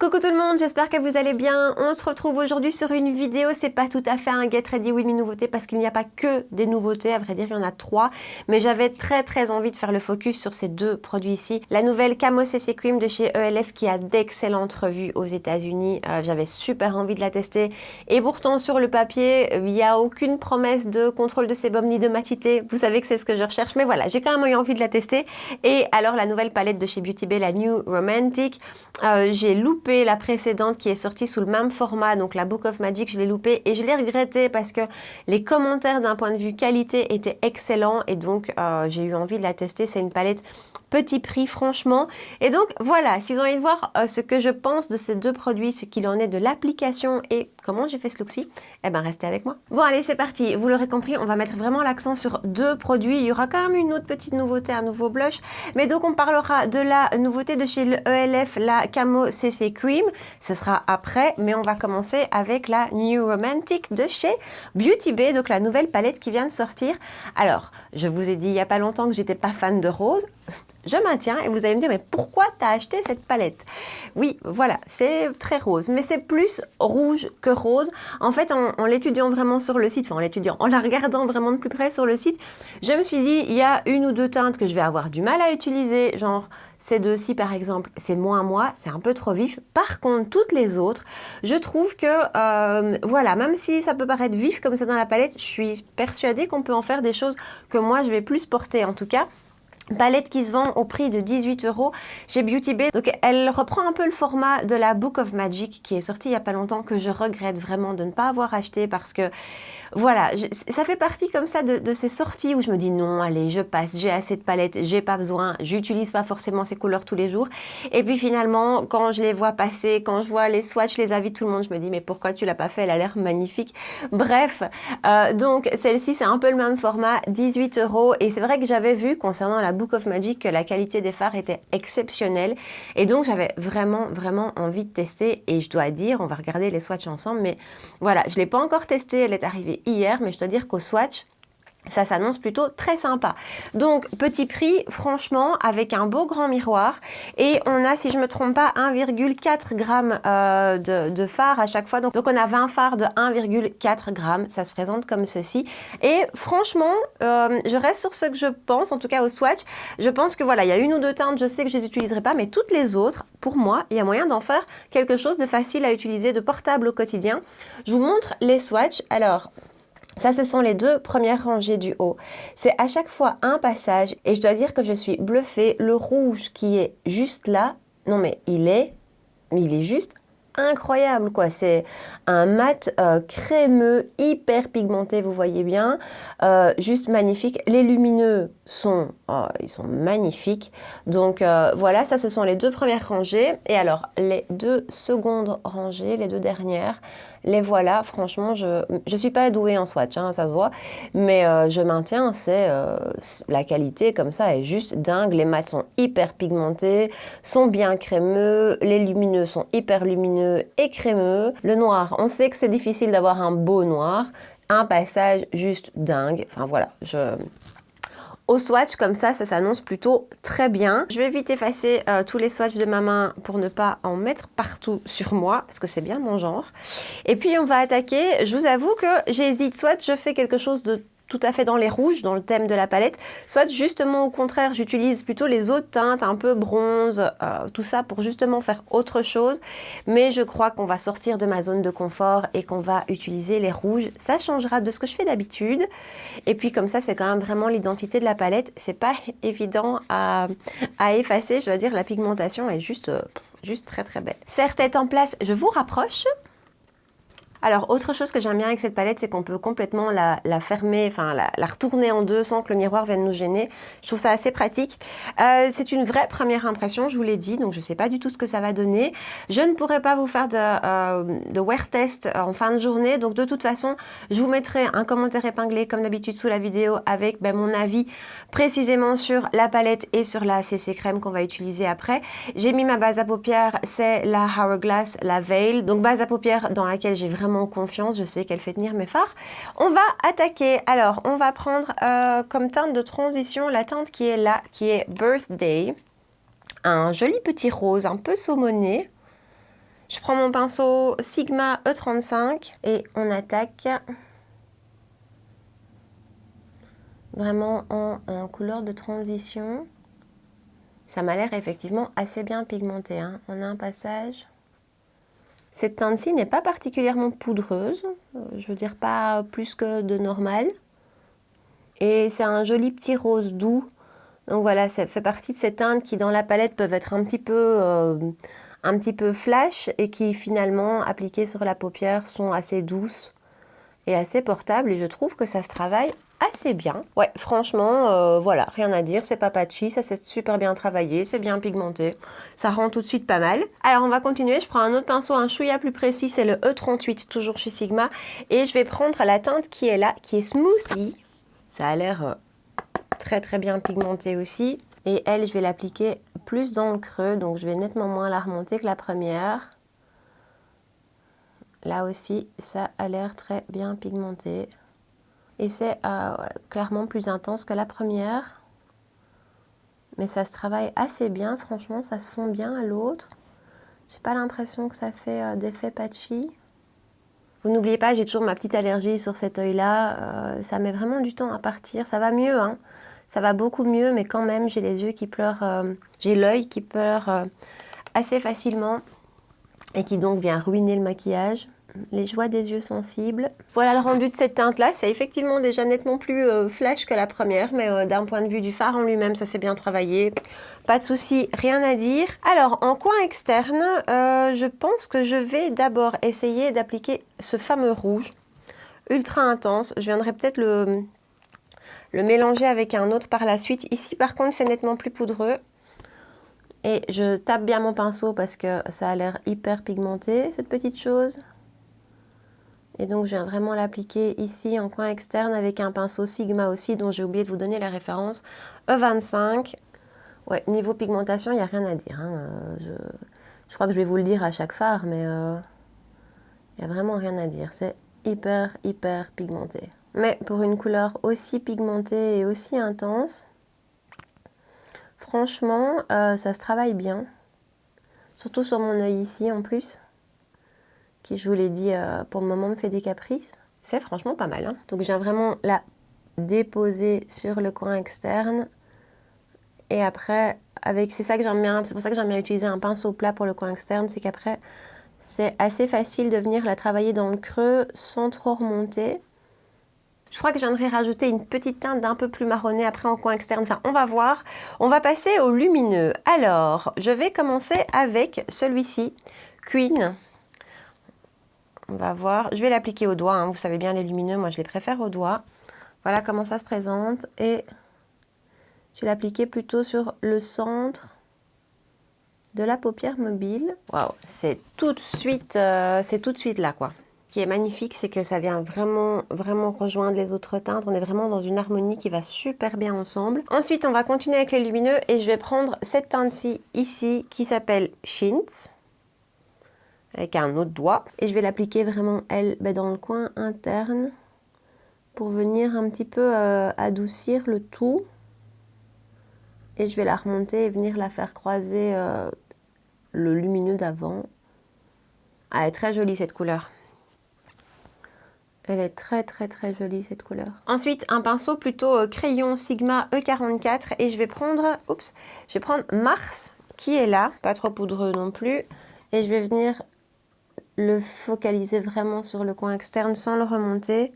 Coucou tout le monde, j'espère que vous allez bien. On se retrouve aujourd'hui sur une vidéo, c'est pas tout à fait un Get Ready With Me nouveauté parce qu'il n'y a pas que des nouveautés, à vrai dire il y en a 3, mais j'avais très envie de faire le focus sur ces 2 produits ici. La nouvelle Camo CC Cream de chez ELF qui a d'excellentes revues aux États-Unis, j'avais super envie de la tester et pourtant sur le papier il n'y a aucune promesse de contrôle de sébum ni de matité, vous savez que c'est ce que je recherche, mais voilà, j'ai quand même eu envie de la tester. Et alors la nouvelle palette de chez Beauty Bay, la New Romantic, j'ai loupé la précédente qui est sortie sous le même format, donc la Book of Magic, je l'ai loupée et je l'ai regretté parce que les commentaires d'un point de vue qualité étaient excellents et donc j'ai eu envie de la tester. C'est une palette petit prix franchement, et donc voilà, si vous avez envie de voir ce que je pense de ces 2 produits, ce qu'il en est de l'application et comment j'ai fait ce look-ci, eh ben restez avec moi. Bon allez, c'est parti, vous l'aurez compris, on va mettre vraiment l'accent sur 2 produits. Il y aura quand même une autre petite nouveauté, un nouveau blush, mais donc on parlera de la nouveauté de chez le ELF, la Camo CC Cream, ce sera après, mais on va commencer avec la New Romantic de chez Beauty Bay, donc la nouvelle palette qui vient de sortir. Alors, je vous ai dit il n'y a pas longtemps que j'étais pas fan de rose. Je maintiens et vous allez me dire mais pourquoi t'as acheté cette palette? Oui, voilà, c'est très rose, mais c'est plus rouge que rose. En fait, en l'étudiant vraiment sur le site, en la regardant vraiment de plus près sur le site, je me suis dit il y a 1 ou 2 teintes que je vais avoir du mal à utiliser, genre ces 2-ci par exemple, c'est moins moi, c'est un peu trop vif. Par contre, toutes les autres, je trouve que, voilà, même si ça peut paraître vif comme ça dans la palette, je suis persuadée qu'on peut en faire des choses que moi je vais plus porter en tout cas. Palette qui se vend au prix de 18 € chez Beauty Bay. Donc elle reprend un peu le format de la Book of Magic qui est sortie il n'y a pas longtemps, que je regrette vraiment de ne pas avoir acheté parce que voilà, ça fait partie comme ça de ces sorties où je me dis non, allez, je passe, j'ai assez de palettes, j'ai pas besoin, j'utilise pas forcément ces couleurs tous les jours. Et puis finalement, quand je les vois passer, quand je vois les swatchs, les avis de tout le monde, je me dis mais pourquoi tu l'as pas fait? Elle a l'air magnifique. Bref, donc celle-ci c'est un peu le même format, 18 € et c'est vrai que j'avais vu concernant la Book of Magic que la qualité des fards était exceptionnelle et donc j'avais vraiment envie de tester et je dois dire, on va regarder les swatchs ensemble, mais voilà, je l'ai pas encore testée, elle est arrivée hier, mais je dois dire qu'au swatch, ça s'annonce plutôt très sympa. Donc, petit prix, franchement, avec un beau grand miroir. Et on a, si je me trompe pas, 1,4 g de fard à chaque fois. Donc on a 20 fards de 1,4 g. Ça se présente comme ceci. Et franchement, je reste sur ce que je pense, en tout cas au swatch. Je pense que voilà, il y a 1 ou 2 teintes, je sais que je les utiliserai pas, mais toutes les autres, pour moi, il y a moyen d'en faire quelque chose de facile à utiliser, de portable au quotidien. Je vous montre les swatchs. Alors, ça, ce sont les 2 premières rangées du haut. C'est à chaque fois un passage et je dois dire que je suis bluffée. Le rouge qui est juste là, non mais il est juste incroyable quoi. C'est un mat crémeux, hyper pigmenté, vous voyez bien, juste magnifique. Les lumineux sont, ils sont magnifiques. Donc voilà, ça ce sont les 2 premières rangées. Et alors les 2 secondes rangées, les 2 dernières, les voilà. Franchement, je suis pas douée en swatch, hein, ça se voit, mais je maintiens, c'est la qualité comme ça est juste dingue. Les mats sont hyper pigmentés, sont bien crémeux, les lumineux sont hyper lumineux et crémeux. Le noir, on sait que c'est difficile d'avoir un beau noir, un passage juste dingue. Enfin voilà, au swatch, comme ça s'annonce plutôt très bien. Je vais vite effacer tous les swatchs de ma main pour ne pas en mettre partout sur moi, parce que c'est bien mon genre. Et puis on va attaquer. Je vous avoue que j'hésite, soit je fais quelque chose de tout à fait dans les rouges, dans le thème de la palette, soit justement au contraire, j'utilise plutôt les autres teintes, un peu bronze, tout ça pour justement faire autre chose. Mais je crois qu'on va sortir de ma zone de confort et qu'on va utiliser les rouges. Ça changera de ce que je fais d'habitude. Et puis comme ça, c'est quand même vraiment l'identité de la palette. C'est pas évident à effacer. Je dois dire, la pigmentation est juste très belle. Serre tête en place, je vous rapproche. Alors, autre chose que j'aime bien avec cette palette, c'est qu'on peut complètement la fermer, enfin la retourner en 2 sans que le miroir vienne nous gêner. Je trouve ça assez pratique. C'est une vraie première impression, je vous l'ai dit, donc je ne sais pas du tout ce que ça va donner. Je ne pourrai pas vous faire de wear test en fin de journée, donc de toute façon, je vous mettrai un commentaire épinglé comme d'habitude sous la vidéo avec mon avis précisément sur la palette et sur la CC crème qu'on va utiliser après. J'ai mis ma base à paupières, c'est la Hourglass, la Veil, donc base à paupières dans laquelle j'ai vraiment confiance, je sais qu'elle fait tenir mes fards. On va attaquer. Alors, on va prendre comme teinte de transition la teinte qui est là, qui est Birthday. Un joli petit rose, un peu saumonné. Je prends mon pinceau Sigma E35 et on attaque vraiment en couleur de transition. Ça m'a l'air effectivement assez bien pigmenté, hein. On a un passage. Cette teinte-ci n'est pas particulièrement poudreuse, je veux dire pas plus que de normal. Et c'est un joli petit rose doux. Donc voilà, ça fait partie de ces teintes qui dans la palette peuvent être un petit peu flash et qui finalement, appliquées sur la paupière, sont assez douces et assez portables. Et je trouve que ça se travaille assez bien. Ouais, franchement, voilà, rien à dire, c'est pas patchy, ça c'est super bien travaillé, c'est bien pigmenté. Ça rend tout de suite pas mal. Alors on va continuer, je prends un autre pinceau, un chouïa plus précis, c'est le E38, toujours chez Sigma. Et je vais prendre la teinte qui est là, qui est Smoothie. Ça a l'air très très bien pigmenté aussi. Et elle, je vais l'appliquer plus dans le creux, donc je vais nettement moins la remonter que la première. Là aussi, ça a l'air très bien pigmenté. Et c'est clairement plus intense que la première. Mais ça se travaille assez bien, franchement, ça se fond bien à l'autre. J'ai pas l'impression que ça fait d'effet patchy. Vous n'oubliez pas, j'ai toujours ma petite allergie sur cet œil-là. Ça met vraiment du temps à partir. Ça va mieux, hein. Ça va beaucoup mieux, mais quand même, j'ai les yeux qui pleurent. J'ai l'œil qui pleure assez facilement et qui donc vient ruiner le maquillage. Les joies des yeux sensibles. Voilà le rendu de cette teinte-là. C'est effectivement déjà nettement plus flash que la première, mais d'un point de vue du fard en lui-même, ça s'est bien travaillé. Pas de souci, rien à dire. Alors, en coin externe, je pense que je vais d'abord essayer d'appliquer ce fameux rouge ultra intense. Je viendrai peut-être le mélanger avec un autre par la suite. Ici, par contre, c'est nettement plus poudreux. Et je tape bien mon pinceau parce que ça a l'air hyper pigmenté, cette petite chose. Et donc, je viens vraiment l'appliquer ici en coin externe avec un pinceau Sigma aussi, dont j'ai oublié de vous donner la référence, E25. Ouais, niveau pigmentation, il n'y a rien à dire, hein. Je crois que je vais vous le dire à chaque fard, mais il n'y a vraiment rien à dire. C'est hyper pigmenté. Mais pour une couleur aussi pigmentée et aussi intense, franchement, ça se travaille bien. Surtout sur mon œil ici en plus, qui, je vous l'ai dit, pour le moment me fait des caprices. C'est franchement pas mal, hein. Donc je viens vraiment la déposer sur le coin externe. Et après, c'est ça que j'aime bien, c'est pour ça que j'aime bien utiliser un pinceau plat pour le coin externe, c'est qu'après, c'est assez facile de venir la travailler dans le creux sans trop remonter. Je crois que j'aimerais rajouter une petite teinte d'un peu plus marronné après en coin externe. Enfin, on va voir. On va passer au lumineux. Alors, je vais commencer avec celui-ci, Queen. On va voir. Je vais l'appliquer au doigt, hein. Vous savez bien, les lumineux, moi, je les préfère au doigt. Voilà comment ça se présente. Et je vais l'appliquer plutôt sur le centre de la paupière mobile. Waouh, c'est tout de suite là, quoi. Ce qui est magnifique, c'est que ça vient vraiment rejoindre les autres teintes. On est vraiment dans une harmonie qui va super bien ensemble. Ensuite, on va continuer avec les lumineux et je vais prendre cette teinte-ci ici qui s'appelle Chintz avec un autre doigt. Et je vais l'appliquer vraiment, elle, dans le coin interne pour venir un petit peu adoucir le tout. Et je vais la remonter et venir la faire croiser le lumineux d'avant. Ah, elle est très jolie cette couleur. Elle est très jolie cette couleur. Ensuite, un pinceau plutôt crayon Sigma E44 et je vais prendre Mars qui est là, pas trop poudreux non plus. Et je vais venir le focaliser vraiment sur le coin externe sans le remonter.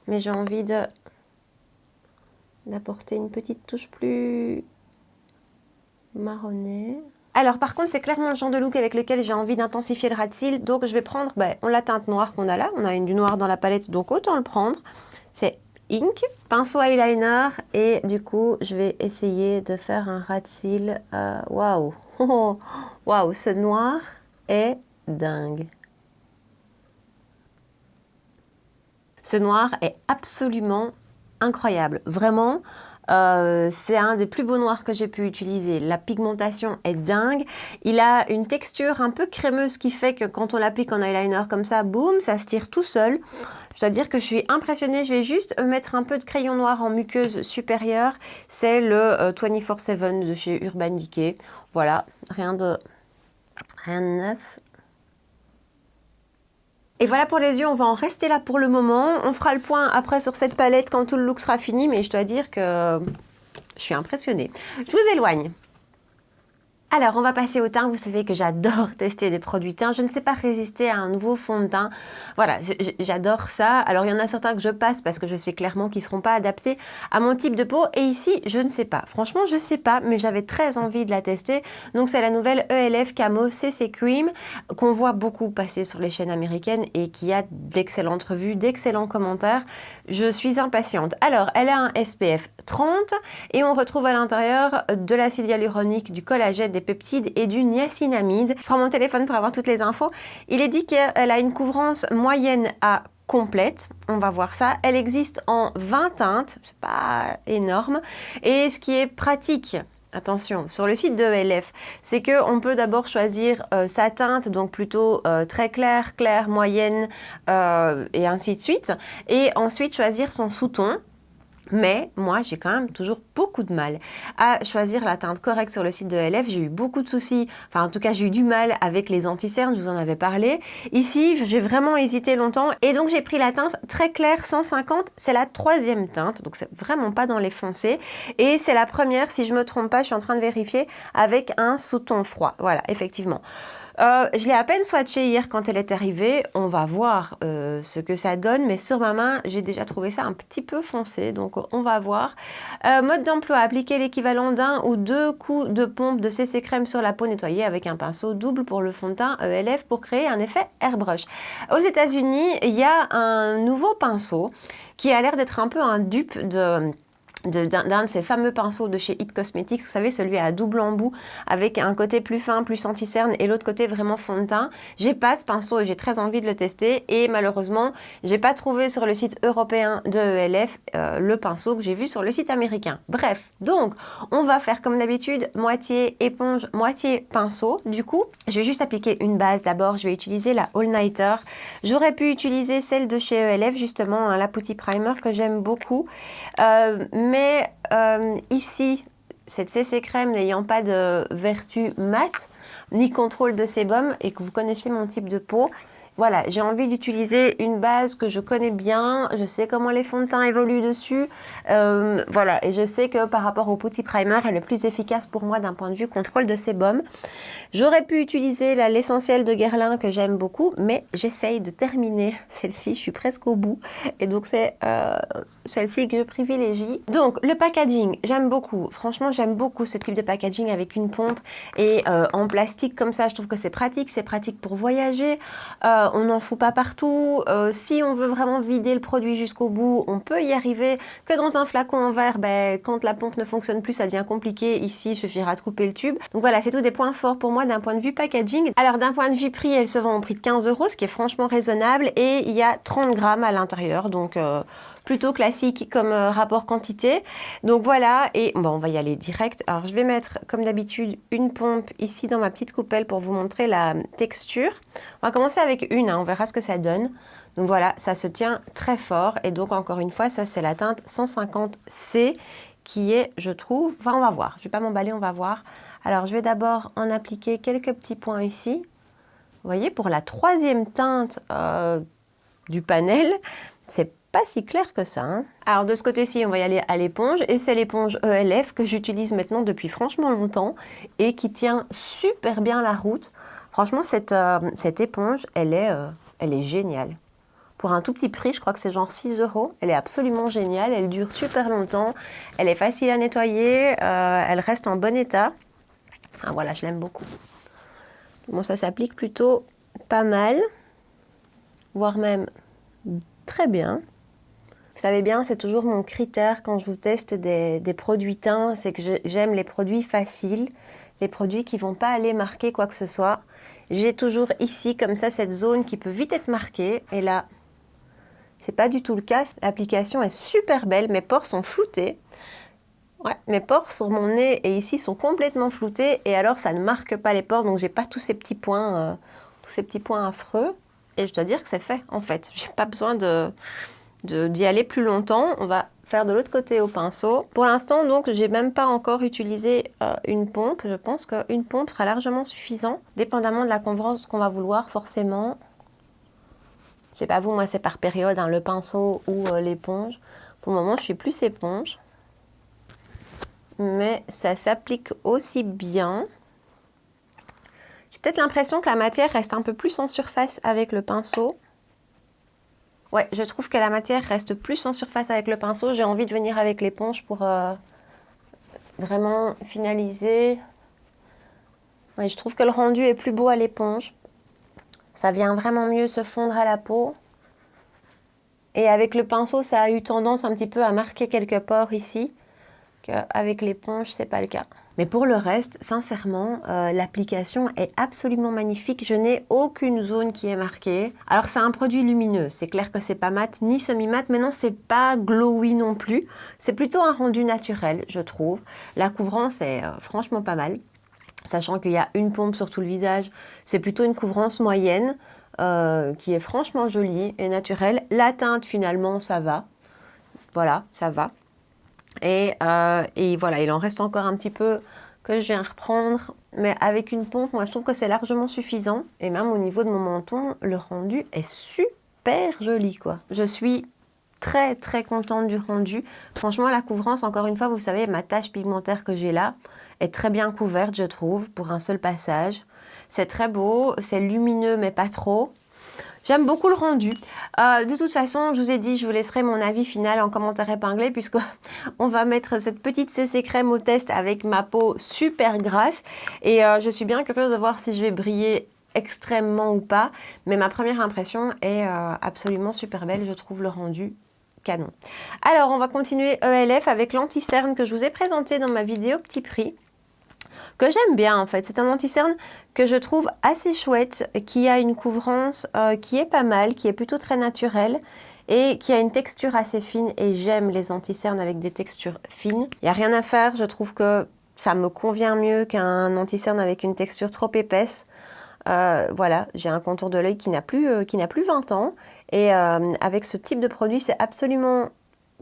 Mais j'ai envie d'apporter une petite touche plus marronnée. Alors par contre, c'est clairement le genre de look avec lequel j'ai envie d'intensifier le ras de cils. Donc je vais prendre la teinte noire qu'on a là. On a du noir dans la palette, donc autant le prendre. C'est Ink, pinceau eyeliner. Et du coup, je vais essayer de faire un ras de cils. Waouh, waouh, ce noir est dingue. Ce noir est absolument incroyable. Vraiment, c'est un des plus beaux noirs que j'ai pu utiliser. La pigmentation est dingue. Il a une texture un peu crémeuse qui fait que quand on l'applique en eyeliner comme ça, boum, ça se tire tout seul. Je dois dire que je suis impressionnée. Je vais juste mettre un peu de crayon noir en muqueuse supérieure. C'est le 24/7 de chez Urban Decay. Voilà, rien de neuf. Et voilà pour les yeux, on va en rester là pour le moment. On fera le point après sur cette palette quand tout le look sera fini, mais je dois dire que je suis impressionnée. Je vous éloigne. Alors, on va passer au teint. Vous savez que j'adore tester des produits teint. Je ne sais pas résister à un nouveau fond de teint. Voilà, j'adore ça. Alors, il y en a certains que je passe parce que je sais clairement qu'ils ne seront pas adaptés à mon type de peau. Et ici, je ne sais pas. Franchement, je ne sais pas, mais j'avais très envie de la tester. Donc, c'est la nouvelle ELF Camo CC Cream qu'on voit beaucoup passer sur les chaînes américaines et qui a d'excellentes revues, d'excellents commentaires. Je suis impatiente. Alors, elle a un SPF 30 et on retrouve à l'intérieur de l'acide hyaluronique, du collagène, des peptides et du niacinamide. Je prends mon téléphone pour avoir toutes les infos. Il est dit qu'elle a une couvrance moyenne à complète, on va voir ça. Elle existe en 20 teintes, c'est pas énorme. Et ce qui est pratique, attention, sur le site de ELF, c'est qu'on peut d'abord choisir sa teinte, donc plutôt très claire, claire, moyenne et ainsi de suite. Et ensuite choisir son sous-ton. Mais moi, j'ai quand même toujours beaucoup de mal à choisir la teinte correcte sur le site de ELF. J'ai eu beaucoup de soucis, enfin en tout cas j'ai eu du mal avec les anti-cernes, je vous en avais parlé. Ici, j'ai vraiment hésité longtemps et donc j'ai pris la teinte très claire 150, c'est la 3e teinte, donc c'est vraiment pas dans les foncés. Et c'est la première, si je me trompe pas, je suis en train de vérifier, avec un sous-ton froid. Voilà, effectivement. Je l'ai à peine swatché hier quand elle est arrivée. On va voir ce que ça donne. Mais sur ma main, j'ai déjà trouvé ça un petit peu foncé. Donc, on va voir. Mode d'emploi, appliquer l'équivalent d'un ou 2 coups de pompe de CC crème sur la peau nettoyée avec un pinceau double pour le fond de teint ELF pour créer un effet airbrush. Aux États-Unis, il y a un nouveau pinceau qui a l'air d'être un peu un dupe d'un de ces fameux pinceaux de chez It Cosmetics, vous savez, celui à double embout avec un côté plus fin, plus anti-cerne et l'autre côté vraiment fond de teint. J'ai pas ce pinceau et j'ai très envie de le tester et malheureusement, j'ai pas trouvé sur le site européen de ELF le pinceau que j'ai vu sur le site américain. Bref, donc on va faire comme d'habitude, moitié éponge, moitié pinceau. Du coup, je vais juste appliquer une base d'abord, je vais utiliser la All Nighter. J'aurais pu utiliser celle de chez ELF justement, la Putty Primer que j'aime beaucoup. Mais ici, cette CC crème n'ayant pas de vertu mate, ni contrôle de sébum, et que vous connaissez mon type de peau, voilà, j'ai envie d'utiliser une base que je connais bien, je sais comment les fonds de teint évoluent dessus, voilà, et je sais que par rapport au Putty Primer, elle est plus efficace pour moi d'un point de vue contrôle de sébum. J'aurais pu utiliser l'essentiel de Guerlain que j'aime beaucoup, mais j'essaye de terminer celle-ci, je suis presque au bout, et donc c'est celle-ci que je privilégie. Donc le packaging, j'aime beaucoup, franchement j'aime beaucoup ce type de packaging avec une pompe et en plastique comme ça, je trouve que c'est pratique pour voyager. On n'en fout pas partout. Si on veut vraiment vider le produit jusqu'au bout, on peut y arriver. Que dans un flacon en verre, quand la pompe ne fonctionne plus, ça devient compliqué. Ici, il suffira de couper le tube. Donc voilà, c'est tous des points forts pour moi d'un point de vue packaging. Alors d'un point de vue prix, elle se vend au prix de 15 €, ce qui est franchement raisonnable. Et il y a 30 grammes à l'intérieur, donc plutôt classique comme rapport quantité. Donc voilà, et bon, on va y aller direct. Alors je vais mettre, comme d'habitude, une pompe ici dans ma petite coupelle pour vous montrer la texture. On va commencer avec une, on verra ce que ça donne. Donc voilà, ça se tient très fort. Et donc encore une fois, ça c'est la teinte 150C qui est, je trouve, enfin on va voir. Je ne vais pas m'emballer, on va voir. Alors je vais d'abord en appliquer quelques petits points ici. Vous voyez, pour la 3e teinte du panel, c'est pas si clair que ça. Hein. Alors de ce côté-ci, on va y aller à l'éponge et c'est l'éponge ELF que j'utilise maintenant depuis franchement longtemps et qui tient super bien la route. Franchement, cette éponge, elle est géniale. Pour un tout petit prix, je crois que c'est genre 6 €. Elle est absolument géniale, elle dure super longtemps, elle est facile à nettoyer, elle reste en bon état. Ah, voilà, je l'aime beaucoup. Bon, ça s'applique plutôt pas mal, voire même très bien. Vous savez bien, c'est toujours mon critère quand je vous teste des produits teints, c'est que j'aime les produits faciles, les produits qui ne vont pas aller marquer quoi que ce soit. J'ai toujours ici, comme ça, cette zone qui peut vite être marquée. Et là, c'est pas du tout le cas. L'application est super belle, mes pores sont floutés. Ouais, mes pores sur mon nez et ici sont complètement floutés. Et alors, ça ne marque pas les pores, donc j'ai pas tous ces petits points affreux. Et je dois dire que c'est fait, en fait. J'ai pas besoin d'y aller plus longtemps. On va faire de l'autre côté au pinceau. Pour l'instant, donc, j'ai même pas encore utilisé une pompe. Je pense qu'une pompe sera largement suffisant, dépendamment de la couvrance qu'on va vouloir, forcément. Je sais pas vous, moi c'est par période, hein, le pinceau ou l'éponge. Pour le moment, je suis plus éponge. Mais ça s'applique aussi bien. J'ai peut-être l'impression que la matière reste un peu plus en surface avec le pinceau. Ouais, je trouve que la matière reste plus en surface avec le pinceau. J'ai envie de venir avec l'éponge pour vraiment finaliser. Ouais, je trouve que le rendu est plus beau à l'éponge. Ça vient vraiment mieux se fondre à la peau. Et avec le pinceau, ça a eu tendance un petit peu à marquer quelques pores ici. Avec l'éponge, c'est pas le cas. Mais pour le reste, sincèrement, l'application est absolument magnifique. Je n'ai aucune zone qui est marquée. Alors c'est un produit lumineux, c'est clair que c'est pas mat ni semi-mat, mais non, c'est pas glowy non plus. C'est plutôt un rendu naturel, je trouve. La couvrance est franchement pas mal. Sachant qu'il y a une pompe sur tout le visage, c'est plutôt une couvrance moyenne qui est franchement jolie et naturelle. La teinte, finalement, ça va. Voilà, ça va. Et voilà, il en reste encore un petit peu que je viens reprendre. Mais avec une pompe, moi, je trouve que c'est largement suffisant. Et même au niveau de mon menton, le rendu est super joli, quoi. Je suis très, très contente du rendu. Franchement, la couvrance, encore une fois, vous savez, ma tache pigmentaire que j'ai là est très bien couverte, je trouve, pour un seul passage. C'est très beau, c'est lumineux, mais pas trop. J'aime beaucoup le rendu. De toute façon, je vous ai dit, je vous laisserai mon avis final en commentaire épinglé puisqu'on va mettre cette petite CC crème au test avec ma peau super grasse. Et je suis bien curieuse de voir si je vais briller extrêmement ou pas. Mais ma première impression est absolument super belle. Je trouve le rendu canon. Alors, on va continuer ELF avec l'anti-cerne que je vous ai présenté dans ma vidéo Petit Prix, que j'aime bien en fait. C'est un anti-cerne que je trouve assez chouette, qui a une couvrance qui est pas mal, qui est plutôt très naturelle et qui a une texture assez fine, et j'aime les anti-cernes avec des textures fines. Il n'y a rien à faire, je trouve que ça me convient mieux qu'un anti-cerne avec une texture trop épaisse. Voilà, j'ai un contour de l'œil qui n'a plus 20 ans, et avec ce type de produit, c'est absolument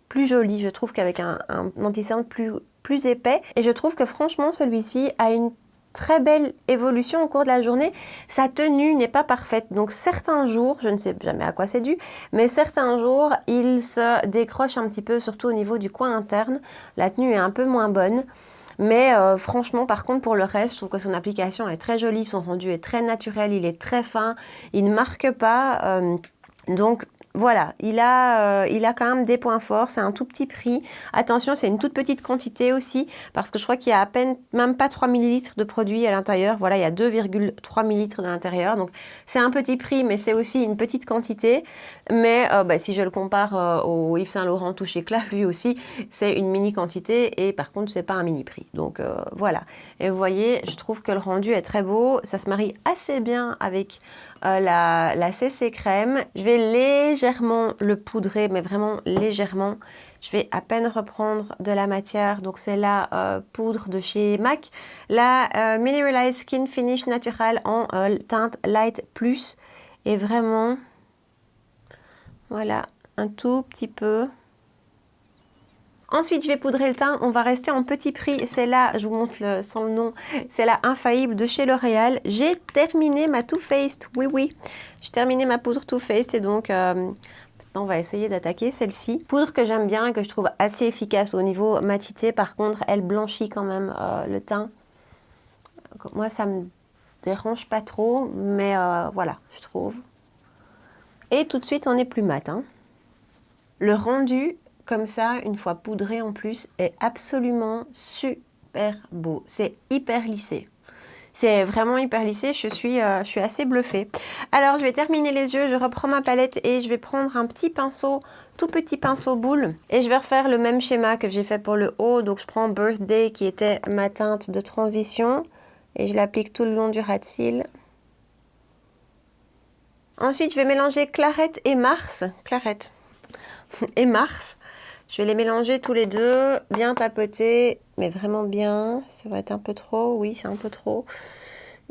plus joli, je trouve, qu'avec un anti-cerne plus épais. Et je trouve que franchement, celui-ci a une très belle évolution au cours de la journée. Sa tenue n'est pas parfaite. Donc certains jours, je ne sais jamais à quoi c'est dû, mais certains jours, il se décroche un petit peu, surtout au niveau du coin interne. La tenue est un peu moins bonne. Mais franchement, par contre, pour le reste, je trouve que son application est très jolie, son rendu est très naturel, il est très fin, il ne marque pas. Donc voilà, il a quand même des points forts, c'est un tout petit prix. Attention, c'est une toute petite quantité aussi, parce que je crois qu'il y a à peine, même pas 3 ml de produit à l'intérieur. Voilà, il y a 2,3 ml de l'intérieur. Donc c'est un petit prix, mais c'est aussi une petite quantité. Mais si je le compare au Yves Saint Laurent Touche Éclat, lui aussi, c'est une mini quantité, et par contre, c'est pas un mini prix. Donc voilà. Et vous voyez, je trouve que le rendu est très beau. Ça se marie assez bien avec la CC crème. Je vais légèrement le poudrer, mais vraiment légèrement. Je vais à peine reprendre de la matière. Donc c'est la poudre de chez MAC. La Mineralized Skin Finish Natural en teinte Light Plus. Et vraiment, voilà, un tout petit peu. Ensuite, je vais poudrer le teint. On va rester en petit prix. C'est là, je vous montre sans le nom, c'est la Infaillible de chez L'Oréal. J'ai terminé ma Too Faced. Oui. J'ai terminé ma poudre Too Faced, et donc maintenant on va essayer d'attaquer celle-ci. Poudre que j'aime bien et que je trouve assez efficace au niveau matité. Par contre, elle blanchit quand même le teint. Moi, ça me dérange pas trop, mais voilà, je trouve. Et tout de suite, on est plus mat. Hein. Le rendu, comme ça, une fois poudré en plus, est absolument super beau. C'est hyper lissé. C'est vraiment hyper lissé, je suis assez bluffée. Alors, je vais terminer les yeux, je reprends ma palette et je vais prendre un petit pinceau, tout petit pinceau boule. Et je vais refaire le même schéma que j'ai fait pour le haut. Donc, je prends Birthday qui était ma teinte de transition et je l'applique tout le long du ras de cils. Ensuite, je vais mélanger Clarette et Mars. Clarette et Mars. Je vais les mélanger tous les deux, bien tapoter, mais vraiment bien. Ça va être un peu trop, oui, c'est un peu trop.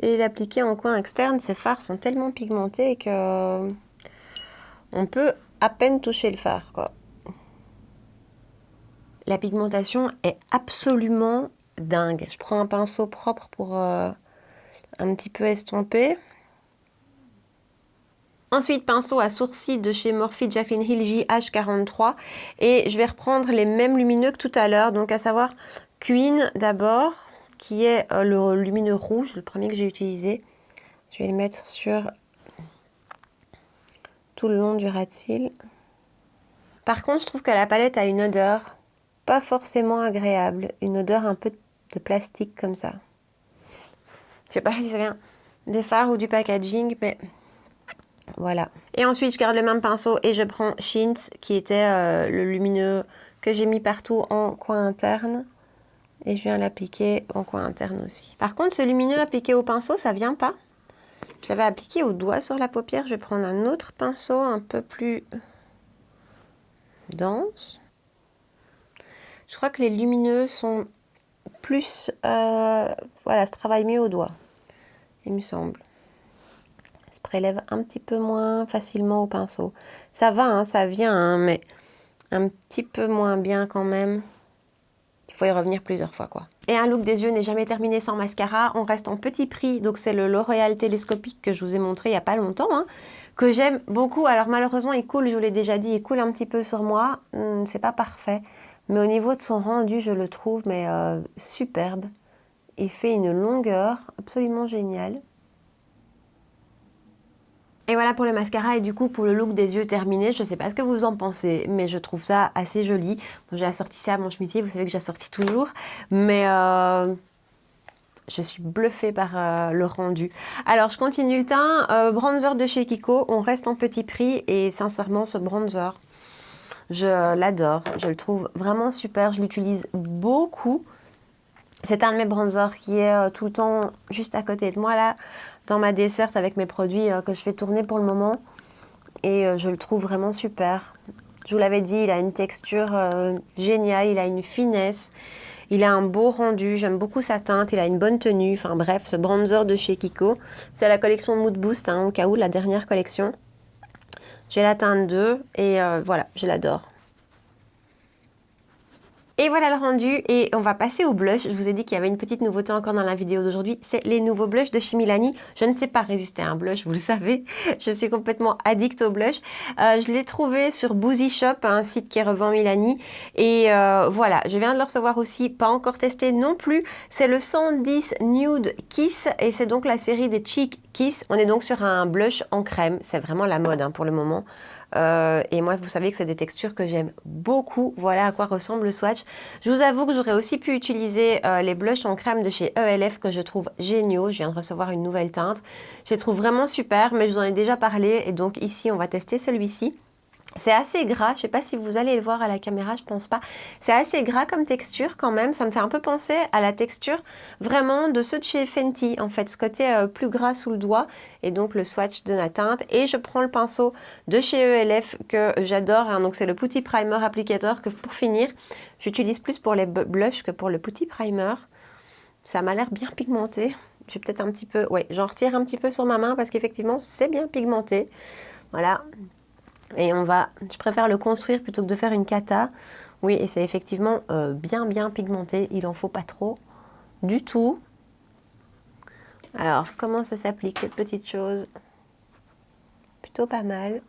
Et l'appliquer en coin externe. Ces fards sont tellement pigmentés que on peut à peine toucher le fard, quoi. La pigmentation est absolument dingue. Je prends un pinceau propre pour un petit peu estomper. Ensuite, pinceau à sourcils de chez Morphe Jaclyn Hill JH43. Et je vais reprendre les mêmes lumineux que tout à l'heure, donc à savoir Queen d'abord, qui est le lumineux rouge, le premier que j'ai utilisé. Je vais le mettre sur tout le long du ras de cils. Par contre, je trouve que la palette a une odeur pas forcément agréable, une odeur un peu de plastique comme ça. Je sais pas si ça vient des fards ou du packaging, mais voilà. Et ensuite, je garde le même pinceau et je prends Chintz, qui était le lumineux que j'ai mis partout en coin interne. Et je viens l'appliquer en coin interne aussi. Par contre, ce lumineux appliqué au pinceau, ça vient pas. Je l'avais appliqué au doigt sur la paupière. Je vais prendre un autre pinceau un peu plus dense. Je crois que les lumineux sont plus... voilà, se travaille mieux au doigt, il me semble. Se prélève un petit peu moins facilement au pinceau. Ça va, hein, ça vient, hein, mais un petit peu moins bien quand même. Il faut y revenir plusieurs fois, quoi. Et un look des yeux n'est jamais terminé sans mascara. On reste en petit prix, donc c'est le L'Oréal télescopique que je vous ai montré il n'y a pas longtemps, hein, que j'aime beaucoup. Alors malheureusement, il coule, je vous l'ai déjà dit, il coule un petit peu sur moi. C'est pas parfait. Mais au niveau de son rendu, je le trouve mais superbe. Il fait une longueur absolument géniale. Et voilà pour le mascara et du coup pour le look des yeux terminé. Je ne sais pas ce que vous en pensez, mais je trouve ça assez joli. Bon, j'ai assorti ça à mon chemisier, vous savez que j'assortis toujours. Mais je suis bluffée par le rendu. Alors je continue le teint. Bronzer de chez Kiko, on reste en petit prix et sincèrement ce bronzer, je l'adore. Je le trouve vraiment super, je l'utilise beaucoup. C'est un de mes bronzers qui est tout le temps juste à côté de moi là, dans ma desserte avec mes produits que je fais tourner pour le moment. Et je le trouve vraiment super. Je vous l'avais dit, il a une texture géniale, il a une finesse, il a un beau rendu, j'aime beaucoup sa teinte, il a une bonne tenue. Enfin bref, ce bronzer de chez Kiko, c'est la collection Mood Boost, hein, au cas où, la dernière collection. J'ai la teinte 2 et voilà, je l'adore. Et voilà le rendu et on va passer au blush. Je vous ai dit qu'il y avait une petite nouveauté encore dans la vidéo d'aujourd'hui, c'est les nouveaux blushs de chez Milani. Je ne sais pas résister à un blush, vous le savez, je suis complètement addict au blush. Je l'ai trouvé sur Boozy Shop, un site qui revend Milani. Et voilà, je viens de le recevoir aussi, pas encore testé non plus. C'est le 110 Nude Kiss et c'est donc la série des Cheek Kiss. On est donc sur un blush en crème, c'est vraiment la mode hein, pour le moment. Et moi, vous savez que c'est des textures que j'aime beaucoup. Voilà à quoi ressemble le swatch. Je vous avoue que j'aurais aussi pu utiliser les blushs en crème de chez ELF que je trouve géniaux. Je viens de recevoir une nouvelle teinte. Je les trouve vraiment super, mais je vous en ai déjà parlé. Et donc ici, on va tester celui-ci. C'est assez gras, je ne sais pas si vous allez le voir à la caméra, je pense pas. C'est assez gras comme texture quand même, ça me fait un peu penser à la texture vraiment de ceux de chez Fenty, en fait, ce côté plus gras sous le doigt, et donc le swatch de la teinte. Et je prends le pinceau de chez ELF que j'adore, hein, donc c'est le Putty Primer Applicator que pour finir, j'utilise plus pour les blushs que pour le Putty Primer. Ça m'a l'air bien pigmenté, je vais peut-être un petit peu, ouais, j'en retire un petit peu sur ma main parce qu'effectivement c'est bien pigmenté, voilà. Et je préfère le construire plutôt que de faire une cata. Oui, et c'est effectivement bien pigmenté. Il en faut pas trop du tout. Alors, comment ça s'applique cette petite chose? Plutôt pas mal.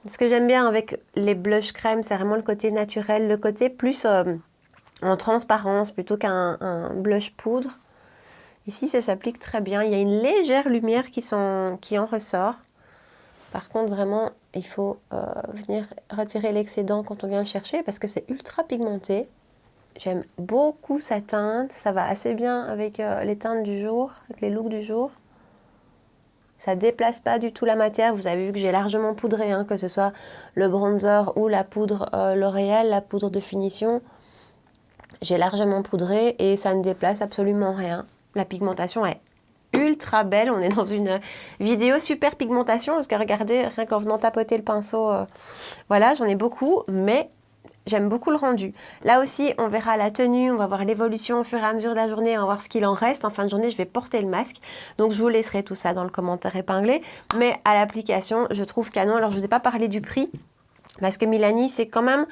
Ce que j'aime bien avec les blush crème, c'est vraiment le côté naturel, le côté plus en transparence plutôt qu'un blush poudre. Ici, ça s'applique très bien. Il y a une légère lumière qui en ressort. Par contre, vraiment, il faut venir retirer l'excédent quand on vient le chercher parce que c'est ultra pigmenté. J'aime beaucoup sa teinte. Ça va assez bien avec les teintes du jour, avec les looks du jour. Ça ne déplace pas du tout la matière. Vous avez vu que j'ai largement poudré, hein, que ce soit le bronzer ou la poudre L'Oréal, la poudre de finition. J'ai largement poudré et ça ne déplace absolument rien. La pigmentation est ultra belle, on est dans une vidéo super pigmentation parce que regardez, rien qu'en venant tapoter le pinceau, voilà, j'en ai beaucoup, mais j'aime beaucoup le rendu. Là aussi, on verra la tenue, on va voir l'évolution au fur et à mesure de la journée, on va voir ce qu'il en reste. En fin de journée, je vais porter le masque, donc je vous laisserai tout ça dans le commentaire épinglé, mais à l'application, je trouve canon. Alors, je ne vous ai pas parlé du prix, parce que Milani, c'est quand même...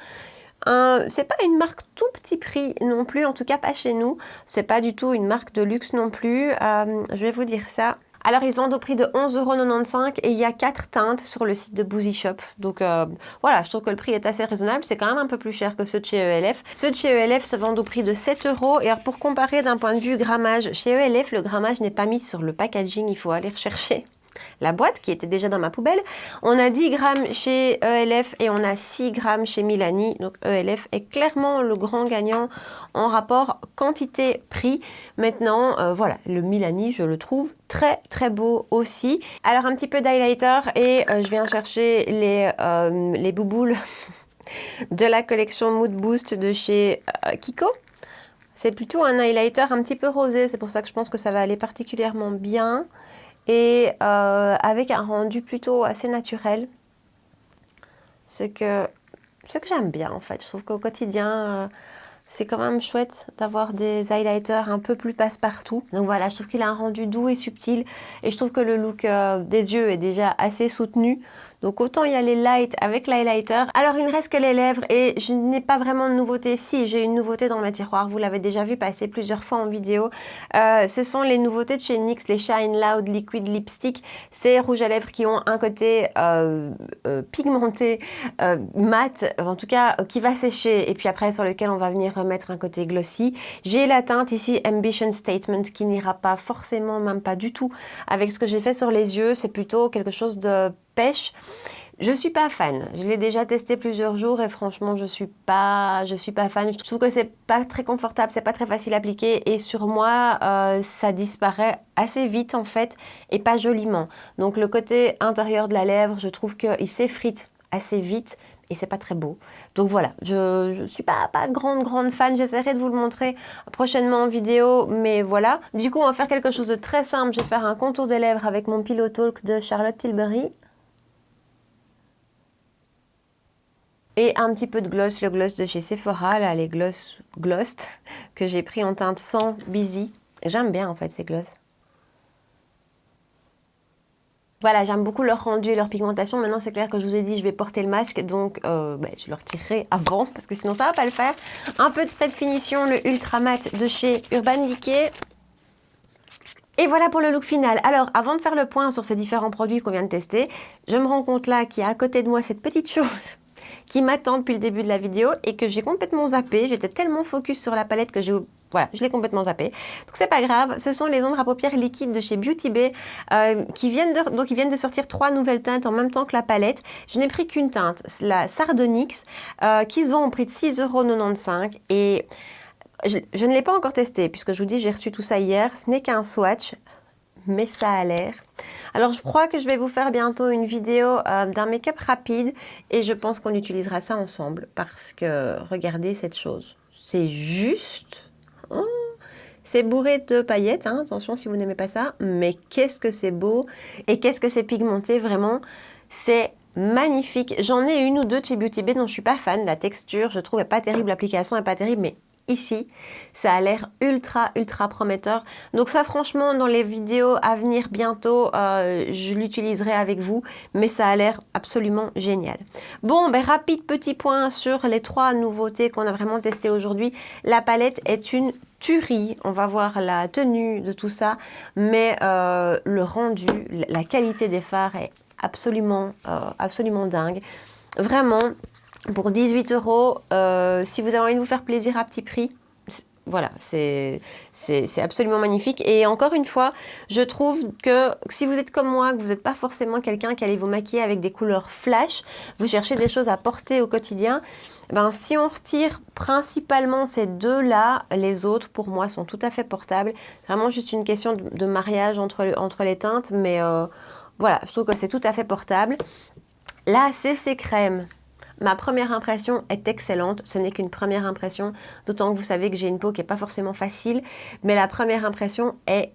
c'est pas une marque tout petit prix non plus, en tout cas pas chez nous. C'est pas du tout une marque de luxe non plus. Je vais vous dire ça. Alors, ils se vendent au prix de 11,95 € et il y a 4 teintes sur le site de Boozy Shop. Donc, voilà, je trouve que le prix est assez raisonnable. C'est quand même un peu plus cher que ceux de chez ELF. Ceux de chez ELF se vendent au prix de 7 €. Et alors, pour comparer d'un point de vue grammage, chez ELF, le grammage n'est pas mis sur le packaging. Il faut aller rechercher la boîte qui était déjà dans ma poubelle. On a 10 grammes chez ELF et on a 6 grammes chez Milani. Donc ELF est clairement le grand gagnant en rapport quantité-prix. Maintenant, voilà, le Milani, je le trouve très très beau aussi. Alors un petit peu d'highlighter et je viens chercher les bouboules de la collection Mood Boost de chez Kiko. C'est plutôt un highlighter un petit peu rosé, c'est pour ça que je pense que ça va aller particulièrement bien. Et avec un rendu plutôt assez naturel. Ce que j'aime bien en fait. Je trouve qu'au quotidien, c'est quand même chouette d'avoir des highlighters un peu plus passe-partout. Donc voilà, je trouve qu'il a un rendu doux et subtil. Et je trouve que le look des yeux est déjà assez soutenu. Donc autant y aller light avec l'highlighter. Alors il ne reste que les lèvres et je n'ai pas vraiment de nouveauté. Si, j'ai une nouveauté dans mes tiroirs. Vous l'avez déjà vu passer plusieurs fois en vidéo. Ce sont les nouveautés de chez NYX, les Shine Loud Liquid Lipstick. Ces rouges à lèvres qui ont un côté pigmenté, mat, en tout cas qui va sécher. Et puis après sur lequel on va venir remettre un côté glossy. J'ai la teinte ici Ambition Statement qui n'ira pas forcément, même pas du tout avec ce que j'ai fait sur les yeux. C'est plutôt quelque chose de pêche. Je suis pas fan. Je l'ai déjà testé plusieurs jours et franchement, je suis pas fan. Je trouve que c'est pas très confortable, c'est pas très facile à appliquer et sur moi, ça disparaît assez vite en fait et pas joliment. Donc le côté intérieur de la lèvre, je trouve qu'il s'effrite assez vite et c'est pas très beau. Donc voilà, je suis pas grande fan. J'essaierai de vous le montrer prochainement en vidéo, mais voilà. Du coup, on va faire quelque chose de très simple. Je vais faire un contour des lèvres avec mon Pillow Talk de Charlotte Tilbury. Et un petit peu de gloss, le gloss de chez Sephora, là, les Glossed, que j'ai pris en teinte 100 Busy. J'aime bien en fait ces gloss. Voilà, j'aime beaucoup leur rendu et leur pigmentation. Maintenant, c'est clair que je vous ai dit, je vais porter le masque, donc je le retirerai avant, parce que sinon ça va pas le faire. Un peu de spray de finition, le Ultra Matte de chez Urban Decay. Et voilà pour le look final. Alors, avant de faire le point sur ces différents produits qu'on vient de tester, je me rends compte là qu'il y a à côté de moi cette petite chose qui m'attend depuis le début de la vidéo et que j'ai complètement zappé. J'étais tellement focus sur la palette que voilà, je l'ai complètement zappé. Donc c'est pas grave, ce sont les ombres à paupières liquides de chez Beauty Bay qui viennent de sortir 3 nouvelles teintes en même temps que la palette. Je n'ai pris qu'une teinte, la Sardonyx, qui se vend au prix de 6,95 € et je ne l'ai pas encore testé puisque je vous dis j'ai reçu tout ça hier. Ce n'est qu'un swatch, mais ça a l'air. Alors je crois que je vais vous faire bientôt une vidéo d'un make-up rapide et je pense qu'on utilisera ça ensemble parce que regardez cette chose, c'est juste... Oh, c'est bourré de paillettes, hein, attention si vous n'aimez pas ça, mais qu'est-ce que c'est beau et qu'est-ce que c'est pigmenté, vraiment, c'est magnifique. J'en ai une ou deux de chez Beauty Bay dont je suis pas fan, la texture, je trouve pas terrible, l'application est pas terrible, mais ici, ça a l'air ultra prometteur. Donc ça franchement dans les vidéos à venir bientôt, je l'utiliserai avec vous, mais ça a l'air absolument génial. Bon, rapide petit point sur les 3 nouveautés qu'on a vraiment testées aujourd'hui. La palette est une tuerie, on va voir la tenue de tout ça, mais le rendu, la qualité des fards est absolument dingue. Vraiment. Pour 18 €, si vous avez envie de vous faire plaisir à petit prix, voilà, c'est absolument magnifique. Et encore une fois, je trouve que si vous êtes comme moi, que vous n'êtes pas forcément quelqu'un qui allait vous maquiller avec des couleurs flash, vous cherchez des choses à porter au quotidien, si on retire principalement ces deux-là, les autres pour moi sont tout à fait portables. C'est vraiment juste une question de mariage entre les teintes, mais voilà, je trouve que c'est tout à fait portable. La CC Crème. Ma première impression est excellente, ce n'est qu'une première impression, d'autant que vous savez que j'ai une peau qui n'est pas forcément facile, mais la première impression est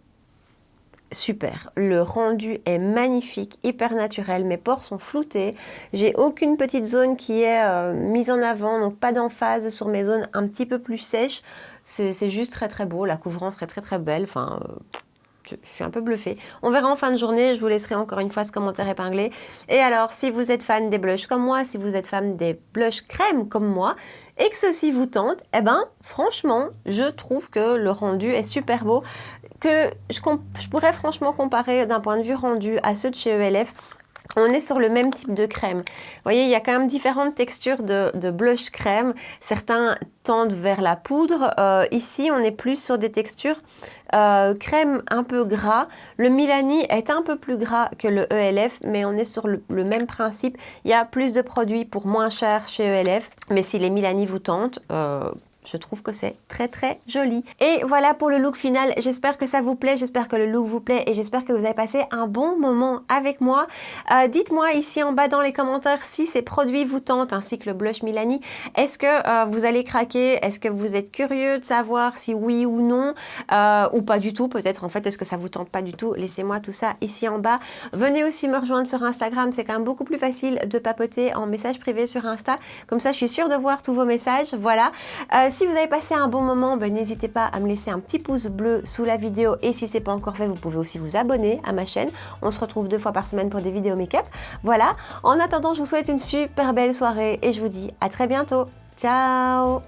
super. Le rendu est magnifique, hyper naturel, mes pores sont floutés, j'ai aucune petite zone qui est mise en avant, donc pas d'emphase sur mes zones un petit peu plus sèches, c'est juste très beau, la couvrance est très belle, enfin... Je suis un peu bluffée. On verra en fin de journée, je vous laisserai encore une fois ce commentaire épinglé. Et alors, si vous êtes fan des blushs comme moi, si vous êtes fan des blushs crème comme moi, et que ceci vous tente, eh ben franchement, je trouve que le rendu est super beau, que je pourrais franchement comparer d'un point de vue rendu à ceux de chez ELF. On est sur le même type de crème. Vous voyez, il y a quand même différentes textures de blush crème. Certains tendent vers la poudre. Ici, on est plus sur des textures crème un peu gras. Le Milani est un peu plus gras que le ELF, mais on est sur le même principe. Il y a plus de produits pour moins cher chez ELF. Mais si les Milani vous tentent, je trouve que c'est très très joli. Et voilà pour le look final. J'espère que ça vous plaît, j'espère que le look vous plaît et j'espère que vous avez passé un bon moment avec moi. Dites-moi ici en bas dans les commentaires si ces produits vous tentent, ainsi que le blush Milani. Est-ce que vous allez craquer? Est-ce que vous êtes curieux de savoir si oui ou non? Ou pas du tout peut-être en fait. Est-ce que ça vous tente pas du tout? Laissez-moi tout ça ici en bas. Venez aussi me rejoindre sur Instagram. C'est quand même beaucoup plus facile de papoter en message privé sur Insta. Comme ça, je suis sûre de voir tous vos messages. Voilà. Si vous avez passé un bon moment, n'hésitez pas à me laisser un petit pouce bleu sous la vidéo et si ce n'est pas encore fait, vous pouvez aussi vous abonner à ma chaîne. On se retrouve 2 fois par semaine pour des vidéos make-up. Voilà, en attendant, je vous souhaite une super belle soirée et je vous dis à très bientôt. Ciao!